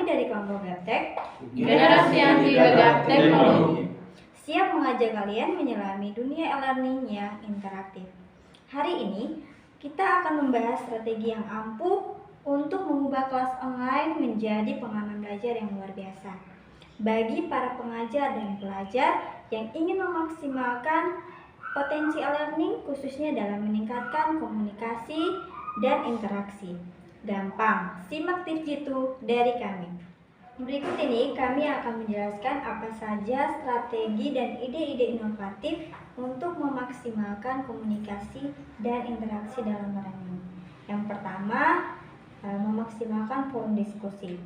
dari kelompok Gaptek, generasi anti gaptek teknologi, siap mengajak kalian menyelami dunia e-learning yang interaktif. Hari ini kita akan membahas strategi yang ampuh untuk mengubah kelas online menjadi pengalaman belajar yang luar biasa bagi para pengajar dan pelajar yang ingin memaksimalkan potensi e-learning khususnya dalam meningkatkan komunikasi dan interaksi. Gampang, simak tips jitu dari kami. Berikut ini kami akan menjelaskan apa saja strategi dan ide-ide inovatif untuk memaksimalkan komunikasi dan interaksi dalam e-learning. Yang pertama, memaksimalkan forum diskusi.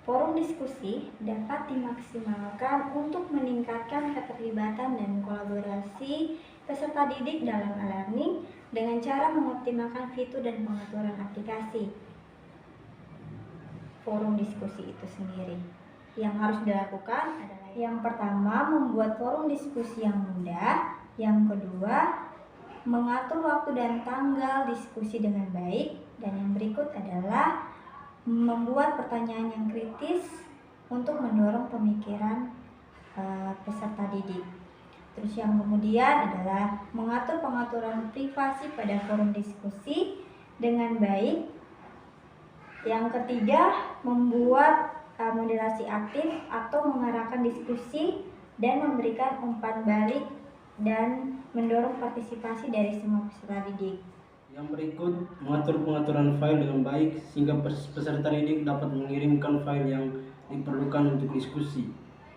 Forum diskusi dapat dimaksimalkan untuk meningkatkan keterlibatan dan kolaborasi peserta didik dalam e-learning dengan cara mengoptimalkan fitur dan pengaturan aplikasi forum diskusi itu sendiri. Yang harus dilakukan adalah yang pertama, membuat forum diskusi yang mudah. Yang kedua, mengatur waktu dan tanggal diskusi dengan baik. Dan yang berikut adalah membuat pertanyaan yang kritis untuk mendorong pemikiran peserta didik. Terus yang kemudian adalah mengatur pengaturan privasi pada forum diskusi dengan baik. Yang ketiga, membuat moderasi aktif atau mengarahkan diskusi dan memberikan umpan balik dan mendorong partisipasi dari semua peserta didik. Yang berikut, mengatur pengaturan file dengan baik sehingga peserta didik dapat mengirimkan file yang diperlukan untuk diskusi.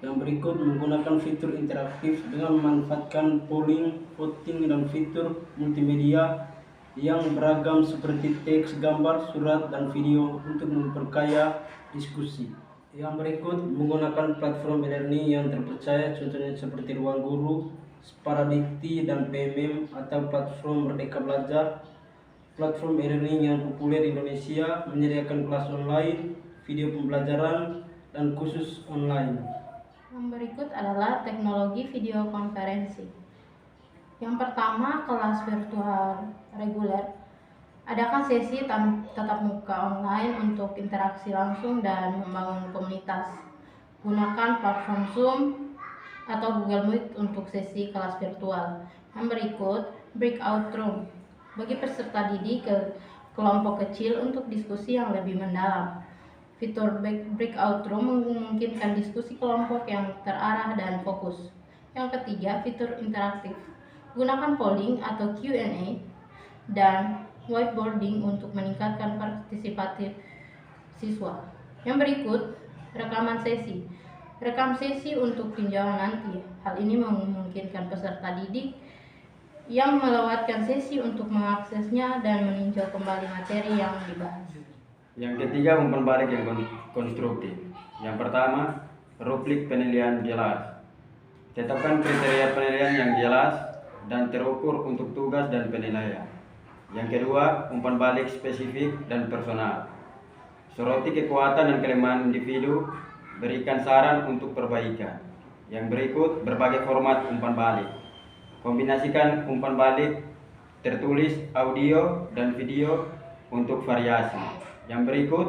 Yang berikut, menggunakan fitur interaktif dengan memanfaatkan polling, voting, dan fitur multimedia yang beragam seperti teks, gambar, surat, dan video untuk memperkaya diskusi. Yang berikut, menggunakan platform e-learning yang terpercaya, contohnya seperti Ruang Guru, Sparadikti, dan PMM, atau platform Merdeka Belajar. Platform e-learning yang populer di Indonesia menyediakan kelas online, video pembelajaran, dan khusus online. Yang berikut adalah teknologi video konferensi. Yang pertama, kelas virtual reguler. Adakan sesi tatap muka online untuk interaksi langsung dan membangun komunitas. Gunakan platform Zoom atau Google Meet untuk sesi kelas virtual. Yang berikut, breakout room. Bagi peserta didik ke kelompok kecil untuk diskusi yang lebih mendalam. Fitur breakout room memungkinkan diskusi kelompok yang terarah dan fokus. Yang ketiga, fitur interaktif. Gunakan polling atau Q&A dan whiteboarding untuk meningkatkan partisipatif siswa. Yang berikut, rekaman sesi. Rekam sesi untuk tinjauan nanti. Hal ini memungkinkan peserta didik yang melewatkan sesi untuk mengaksesnya dan meninjau kembali materi yang dibahas. Yang ketiga, umpan balik yang konstruktif. Yang pertama, rubrik penilaian jelas. Tetapkan kriteria penilaian yang jelas dan terukur untuk tugas dan penilaian. Yang kedua, umpan balik spesifik dan personal. Soroti kekuatan dan kelemahan individu, berikan saran untuk perbaikan. Yang berikut, berbagai format umpan balik. Kombinasikan umpan balik tertulis, audio, dan video untuk variasi. Yang berikut,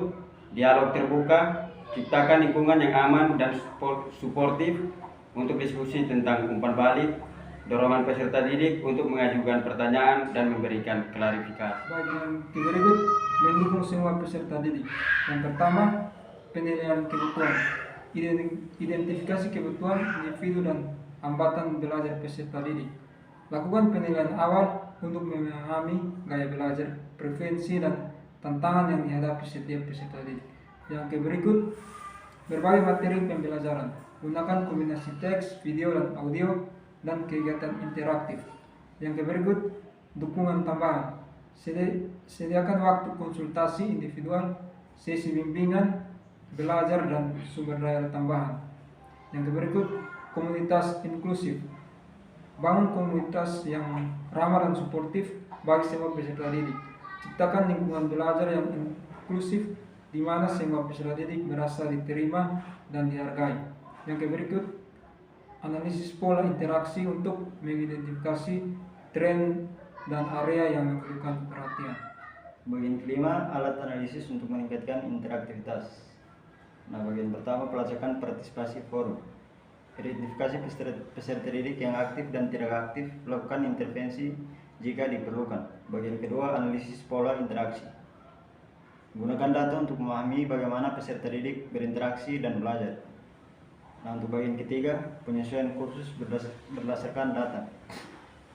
dialog terbuka, ciptakan lingkungan yang aman dan suportif untuk diskusi tentang umpan balik, dorongan peserta didik untuk mengajukan pertanyaan dan memberikan klarifikasi. Bagian berikut mendukung semua peserta didik. Yang pertama, penilaian kebutuhan. Identifikasi kebutuhan individu dan hambatan belajar peserta didik. Lakukan penilaian awal untuk memahami gaya belajar, preferensi, dan tantangan yang dihadapi setiap peserta didik. Yang berikut, berbagai materi pembelajaran. Gunakan kombinasi teks, video, dan audio, dan kegiatan interaktif. Yang berikut, dukungan tambahan. Sediakan waktu konsultasi individual, sesi bimbingan, belajar, dan sumber daya tambahan. Yang berikut, komunitas inklusif. Bangun komunitas yang ramah dan suportif bagi semua peserta didik. Ciptakan lingkungan belajar yang inklusif di mana semua peserta didik merasa diterima dan dihargai. Yang berikut, analisis pola interaksi untuk mengidentifikasi tren dan area yang memerlukan perhatian. Bagian kelima, alat analisis untuk meningkatkan interaktivitas. Nah, bagian pertama, pelacakan partisipasi forum. Identifikasi peserta didik yang aktif dan tidak aktif, lakukan intervensi jika diperlukan. Bagian kedua, analisis pola interaksi. Gunakan data untuk memahami bagaimana peserta didik berinteraksi dan belajar. Nah, untuk bagian ketiga, penyesuaian kursus berdasarkan data.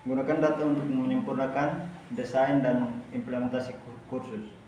Gunakan data untuk menyempurnakan desain dan implementasi kursus.